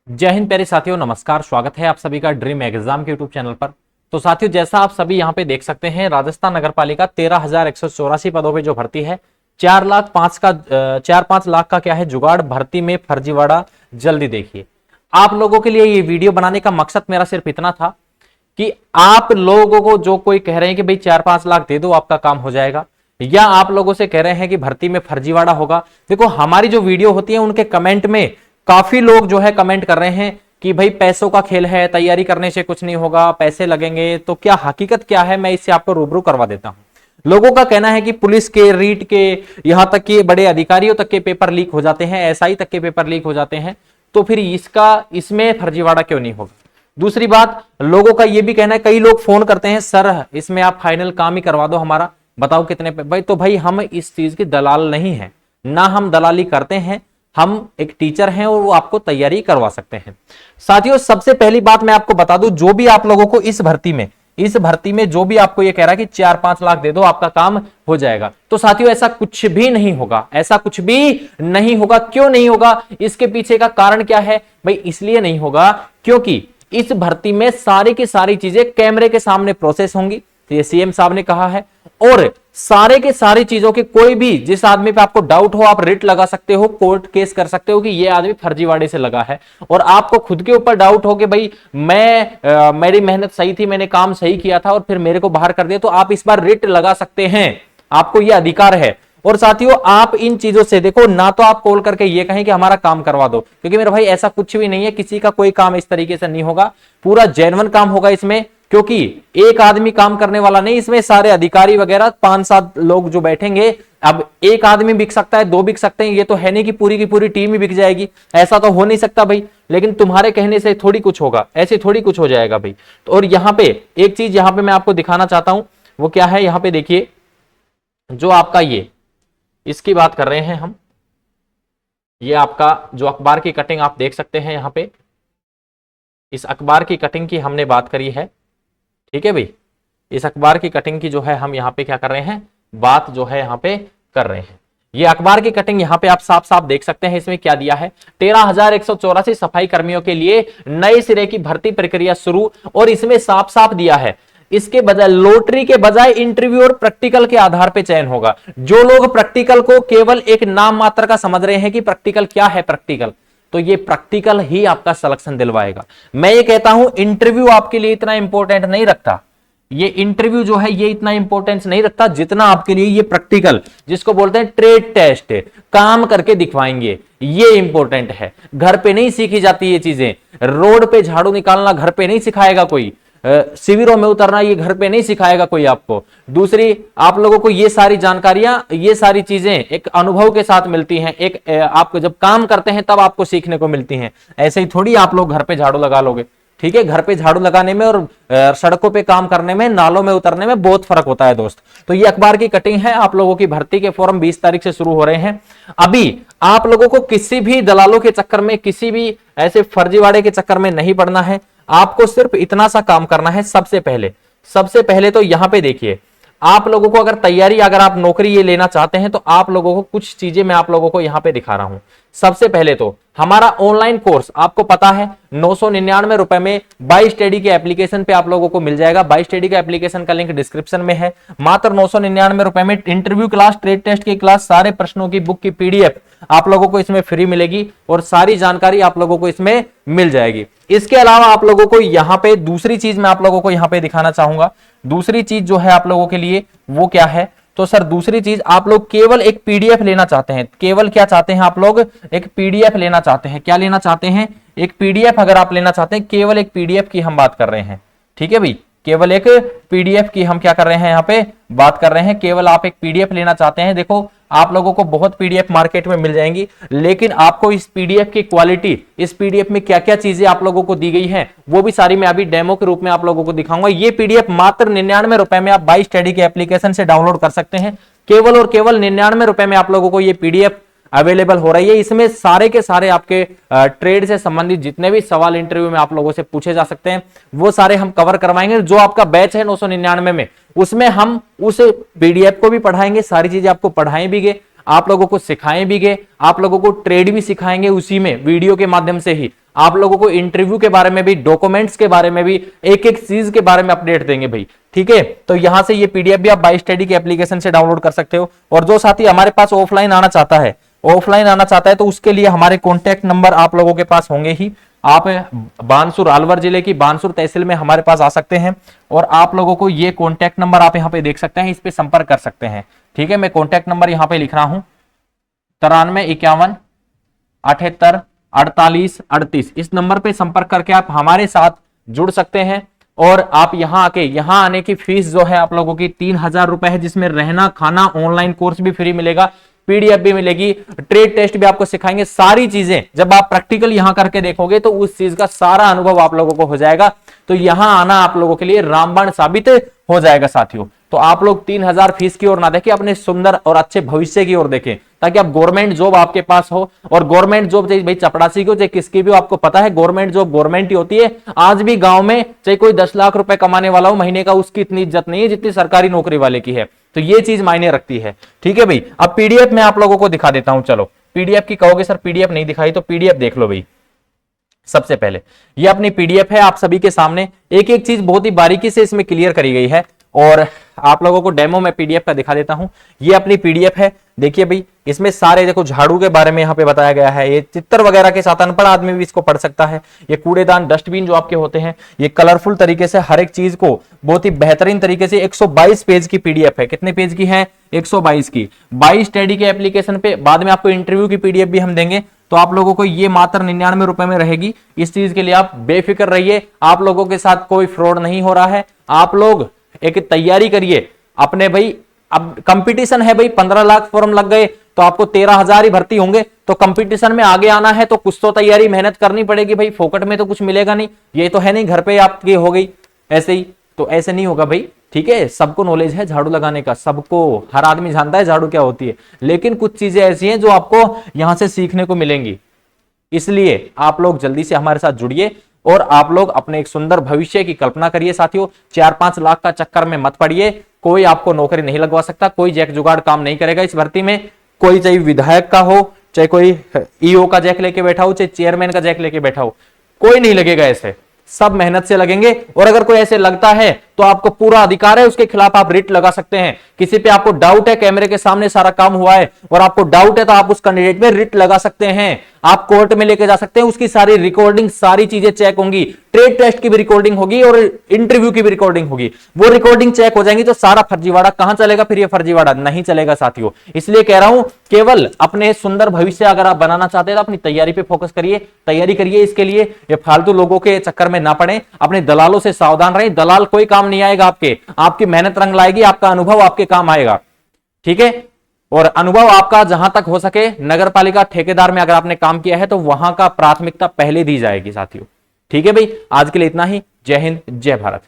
जय हिंद प्यारे साथियों, नमस्कार। स्वागत है आप सभी का ड्रीम एग्जाम के यूट्यूब चैनल पर। तो साथियों, जैसा आप सभी यहां पे देख सकते हैं, राजस्थान नगर पालिका 13,184 पदों पे जो भर्ती है, 4 लाख का क्या है जुगाड़, भर्ती में फर्जीवाड़ा जल्दी देखिए। आप लोगों के लिए ये वीडियो बनाने का मकसद मेरा सिर्फ इतना था कि आप लोगों को जो कोई कह रहे हैं कि भाई 4-5 लाख दे दो आपका काम हो जाएगा, या आप लोगों से कह रहे हैं कि भर्ती में फर्जीवाड़ा होगा। देखो, हमारी जो वीडियो होती है उनके कमेंट में काफी लोग जो है कमेंट कर रहे हैं कि भाई पैसों का खेल है, तैयारी करने से कुछ नहीं होगा, पैसे लगेंगे। तो क्या हकीकत क्या है, मैं इससे आपको रूबरू करवा देता हूं। लोगों का कहना है कि पुलिस के, रीट के, यहां तक कि बड़े अधिकारियों तक के पेपर लीक हो जाते हैं, एसआई तक के पेपर लीक हो जाते हैं, तो फिर इसमें फर्जीवाड़ा क्यों नहीं होगा। दूसरी बात, लोगों का यह भी कहना है, कई लोग फोन करते हैं, सर इसमें आप फाइनल काम ही करवा दो हमारा, बताओ कितने पे। भाई तो भाई हम इस चीज की दलाल नहीं है, ना हम दलाली करते हैं, हम एक टीचर हैं और वो आपको तैयारी करवा सकते हैं। साथियों, सबसे पहली बात मैं आपको बता दूं, जो भी आप लोगों को इस भर्ती में जो भी आपको ये कह रहा है कि 4-5 लाख दे दो आपका काम हो जाएगा, तो साथियों ऐसा कुछ भी नहीं होगा, ऐसा कुछ भी नहीं होगा। क्यों नहीं होगा, इसके पीछे का कारण क्या है भाई? इसलिए नहीं होगा क्योंकि इस भर्ती में सारी की सारी चीजें कैमरे के सामने प्रोसेस होंगी, ये सीएम साहब ने कहा है। और सारे के सारी चीजों के कोई भी जिस आदमी पे आपको डाउट हो, आप रिट लगा सकते हो, कोर्ट केस कर सकते हो कि ये आदमी फर्जीवाड़े से लगा है। और आपको खुद के ऊपर डाउट हो कि भाई मेरी मेहनत सही थी, मैंने काम सही किया था और फिर मेरे को बाहर कर दिया, तो आप इस बार रिट लगा सकते हैं, आपको यह अधिकार है। और साथियों, आप इन चीजों से देखो, ना तो आप कॉल करके ये कहें कि हमारा काम करवा दो, क्योंकि मेरे भाई ऐसा कुछ भी नहीं है, किसी का कोई काम इस तरीके से नहीं होगा, पूरा जेन्युइन काम होगा इसमें। क्योंकि एक आदमी काम करने वाला नहीं, इसमें सारे अधिकारी वगैरह 5-7 लोग जो बैठेंगे। अब एक आदमी बिक सकता है, 2 बिक सकते हैं, ये तो है नहीं कि पूरी की पूरी टीम ही बिक जाएगी, ऐसा तो हो नहीं सकता भाई। लेकिन तुम्हारे कहने से थोड़ी कुछ होगा, ऐसे थोड़ी कुछ हो जाएगा भाई। तो और यहां पे एक चीज यहां पे मैं आपको दिखाना चाहता हूं, वो क्या है, यहां पे देखिए, जो आपका ये इसकी बात कर रहे हैं हम, ये आपका जो अखबार की कटिंग आप देख सकते हैं यहां पे, इस अखबार की कटिंग की हमने बात करी है, ठीक है भाई। इस अखबार की कटिंग की जो है हम यहां पे क्या कर रहे हैं, बात जो है यहां पे कर रहे हैं। ये अखबार की कटिंग यहां पे आप साफ साफ देख सकते हैं, इसमें क्या दिया है, 13,184 सफाई कर्मियों के लिए नए सिरे की भर्ती प्रक्रिया शुरू। और इसमें साफ साफ दिया है, इसके बजाय लॉटरी के बजाय इंटरव्यू और प्रैक्टिकल के आधार पर चयन होगा। जो लोग प्रैक्टिकल को केवल एक नाम मात्र का समझ रहे हैं कि प्रैक्टिकल क्या है, प्रैक्टिकल, तो ये प्रैक्टिकल ही आपका सिलेक्शन दिलवाएगा। मैं ये कहता हूं, इंटरव्यू आपके लिए इतना इंपॉर्टेंट नहीं रखता, ये इंटरव्यू जो है ये इतना इंपॉर्टेंस नहीं रखता जितना आपके लिए ये प्रैक्टिकल, जिसको बोलते हैं ट्रेड टेस्ट, काम करके दिखवाएंगे, ये इंपॉर्टेंट है। घर पे नहीं सीखी जाती ये चीजें, रोड पे झाड़ू निकालना घर पे नहीं सिखाएगा कोई, शिविरों में उतरना ये घर पे नहीं सिखाएगा कोई आपको। दूसरी, आप लोगों को ये सारी जानकारियां, ये सारी चीजें एक अनुभव के साथ मिलती हैं, एक आपको जब काम करते हैं तब आपको सीखने को मिलती हैं। ऐसे ही थोड़ी आप लोग घर पे झाड़ू लगा लोगे, ठीक है। घर पे झाड़ू लगाने में और सड़कों पे काम करने में, नालों में उतरने में बहुत फर्क होता है दोस्त। तो ये अखबार की कटिंग है, आप लोगों की भर्ती के फॉर्म 20 तारीख से शुरू हो रहे हैं। अभी आप लोगों को किसी भी दलालों के चक्कर में, किसी भी ऐसे फर्जीवाड़े के चक्कर में नहीं पड़ना है। आपको सिर्फ इतना सा काम करना है। सबसे पहले तो यहां पे देखिए, आप लोगों को अगर तैयारी, अगर आप नौकरी ये लेना चाहते हैं, तो आप लोगों को कुछ चीजें मैं आप लोगों को यहां पे दिखा रहा हूं। सबसे पहले तो हमारा ऑनलाइन कोर्स आपको पता है 999 रुपए में 22 स्टडी के एप्लीकेशन पे आप लोगों को मिल जाएगा। 22 स्टडी का एप्लीकेशन का लिंक डिस्क्रिप्शन में है। मात्र 999 रुपए में इंटरव्यू क्लास, ट्रेड टेस्ट की क्लास, सारे प्रश्नों की बुक की पीडीएफ आप लोगों को इसमें फ्री मिलेगी और सारी जानकारी आप लोगों को इसमें मिल जाएगी। इसके अलावा आप लोगों को यहां पे दूसरी चीज मैं आप लोगों को यहां पे दिखाना चाहूंगा। दूसरी चीज जो है आप लोगों के लिए वो क्या है, तो सर दूसरी चीज, आप लोग केवल एक पीडीएफ लेना चाहते हैं। केवल क्या चाहते हैं आप लोग, एक पीडीएफ लेना चाहते हैं। क्या लेना चाहते हैं, एक पीडीएफ। अगर आप लेना चाहते हैं, केवल एक पीडीएफ की हम बात कर रहे हैं, ठीक है भाई, केवल एक पीडीएफ की हम क्या कर रहे हैं, यहां पे बात कर रहे हैं। केवल आप एक पीडीएफ लेना चाहते हैं। देखो, आप लोगों को बहुत पीडीएफ मार्केट में मिल जाएंगी, लेकिन आपको इस पीडीएफ की क्वालिटी, इस पीडीएफ में क्या क्या चीजें आप लोगों को दी गई हैं, वो भी सारी मैं अभी डेमो के रूप में आप लोगों को दिखाऊंगा। ये पीडीएफ मात्र 99 रुपए में आप 22 स्टडी के एप्लीकेशन से डाउनलोड कर सकते हैं। केवल और केवल 99 रुपए में आप लोगों को ये पीडीएफ अवेलेबल हो रही है। इसमें सारे के सारे आपके ट्रेड से संबंधित जितने भी सवाल इंटरव्यू में आप लोगों से पूछे जा सकते हैं, वो सारे हम कवर करवाएंगे। जो आपका बैच है 999 में, उसमें हम उस पीडीएफ को भी पढ़ाएंगे, सारी चीजें आपको पढ़ाएं भी गए। आप लोगों को सिखाएंगे, आप लोगों को ट्रेड भी सिखाएंगे उसी में, वीडियो के माध्यम से ही आप लोगों को इंटरव्यू के बारे में भी, डॉक्यूमेंट्स के बारे में भी, एक एक चीज के बारे में अपडेट देंगे भाई। ठीक है, तो यहां से ये पीडीएफ भी आप बाई स्टडी के एप्लीकेशन से डाउनलोड कर सकते हो। और जो साथी हमारे पास ऑफलाइन आना चाहता है, तो उसके लिए हमारे कॉन्टैक्ट नंबर आप लोगों के पास होंगे ही। आप बानसूर, अलवर जिले की बानसूर तहसील में हमारे पास आ सकते हैं और आप लोगों को ये कॉन्टैक्ट नंबर आप यहाँ पे देख सकते हैं, इस पे संपर्क कर सकते हैं। ठीक है, मैं कॉन्टैक्ट नंबर यहाँ पे लिख रहा हूं 9351784838। इस नंबर पे संपर्क करके आप हमारे साथ जुड़ सकते हैं। और आप यहां आने की फीस जो है आप लोगों की 3000 रुपए है, जिसमें रहना खाना, ऑनलाइन कोर्स भी फ्री मिलेगा, पीडीएफ भी मिलेगी, ट्रेड टेस्ट भी आपको सिखाएंगे। सारी चीजें जब आप प्रैक्टिकल यहां करके देखोगे तो उस चीज का सारा अनुभव आप लोगों को हो जाएगा। तो यहां आना आप लोगों के लिए रामबाण साबित हो जाएगा साथियों। तो आप लोग 3000 फीस की ओर ना देखें, अपने सुंदर और अच्छे भविष्य की ओर देखें, ताकि आप गवर्नमेंट जॉब आपके पास हो। और गवर्नमेंट जॉब चाहे भाई चपड़ासी की हो चाहे किसकी भी हो, आपको पता है गवर्नमेंट जॉब गवर्नमेंट ही होती है। आज भी गांव में चाहे कोई 10 लाख रुपए कमाने वाला हो महीने का, उसकी इतनी इज्जत नहीं है जितनी सरकारी नौकरी वाले की है। तो ये चीज मायने रखती है। ठीक है भाई, अब पीडीएफ में आप लोगों को दिखा देता हूं। चलो, पीडीएफ की कहोगे सर पीडीएफ नहीं दिखाई, तो पीडीएफ देख लो भाई। सबसे पहले ये अपनी पीडीएफ है, आप सभी के सामने एक एक चीज बहुत ही बारीकी से इसमें क्लियर करी गई है। और आप लोगों को डेमो में पीडीएफ का दिखा देता हूं। ये अपनी पीडीएफ है, देखिए भाई, इसमें सारे देखो झाड़ू के बारे में यहाँ पे बताया गया है। ये चित्र वगैरह के साथ अनपढ़ आदमी भी इसको पढ़ सकता है। ये कूड़ेदान, डस्टबिन जो आपके होते हैं, ये कलरफुल तरीके से हर एक चीज को बहुत ही बेहतरीन तरीके से 122 पेज की पीडीएफ है। कितने पेज की है? 122 की। बाई स्टडी के एप्लीकेशन पे बाद में आपको इंटरव्यू की पीडीएफ भी हम देंगे, तो आप लोगों को ये मात्र 99 रुपए में रहेगी। इस चीज के लिए आप बेफिक्र रहिए, आप लोगों के साथ कोई फ्रॉड नहीं हो रहा है। आप लोग एक तैयारी करिए अपने भाई। अब कंपटीशन है भाई, 15 लाख फॉर्म लग गए तो आपको 13,000 ही भर्ती होंगे। तो कंपटीशन में आगे आना है तो कुछ तो तैयारी मेहनत करनी पड़ेगी भाई, फोकट में तो कुछ मिलेगा नहीं। ये तो है नहीं घर पे आपकी हो गई ऐसे ही, तो ऐसे नहीं होगा भाई। ठीक है, सबको नॉलेज है झाड़ू लगाने का, सबको, हर आदमी जानता है झाड़ू क्या होती है, लेकिन कुछ चीजें ऐसी हैं जो आपको यहां से सीखने को मिलेंगी। इसलिए आप लोग जल्दी से हमारे साथ जुड़िए और आप लोग अपने एक सुंदर भविष्य की कल्पना करिए साथियों। 4-5 लाख का चक्कर में मत पड़िए। कोई आपको नौकरी नहीं लगवा सकता, कोई जैक जुगाड़ काम नहीं करेगा इस भर्ती में। कोई चाहे विधायक का हो, चाहे कोई ईओ का जैक लेके बैठा हो, चाहे चेयरमैन का जैक लेके बैठा हो, कोई नहीं लगेगा ऐसे। सब मेहनत से लगेंगे। और अगर कोई ऐसे लगता है तो आपको पूरा अधिकार है, उसके खिलाफ आप रिट लगा सकते हैं। किसी पे आपको डाउट है, कैमरे के सामने सारा काम हुआ है और आपको डाउट है, तो आप उस कैंडिडेट पे रिट लगा सकते हैं। आप कोर्ट में लेके जा सकते हैं, उसकी सारी रिकॉर्डिंग, सारी चीजें चेक होंगी। ट्रेड टेस्ट की भी रिकॉर्डिंग होगी और इंटरव्यू की भी रिकॉर्डिंग होगी। वो रिकॉर्डिंग चेक हो जाएंगी तो सारा फर्जीवाड़ा कहां चलेगा? फिर ये फर्जीवाड़ा नहीं चलेगा साथियों। इसलिए कह रहा हूं, केवल अपने सुंदर भविष्य अगर आप बनाना चाहते हैं तो अपनी तैयारी पे फोकस करिए, तैयारी करिए। इसके लिए ये फालतू लोगों के चक्कर में ना पड़े, अपने दलालों से सावधान रहें। दलाल कोई काम नहीं आएगा आपके, आपकी मेहनत रंग लाएगी, आपका अनुभव आपके काम आएगा। ठीक है, और अनुभव आपका जहां तक हो सके नगर पालिका ठेकेदार में अगर आपने काम किया है तो वहां का प्राथमिकता पहले दी जाएगी साथियों। ठीक है भाई, आज के लिए इतना ही। जय हिंद, जय भारत।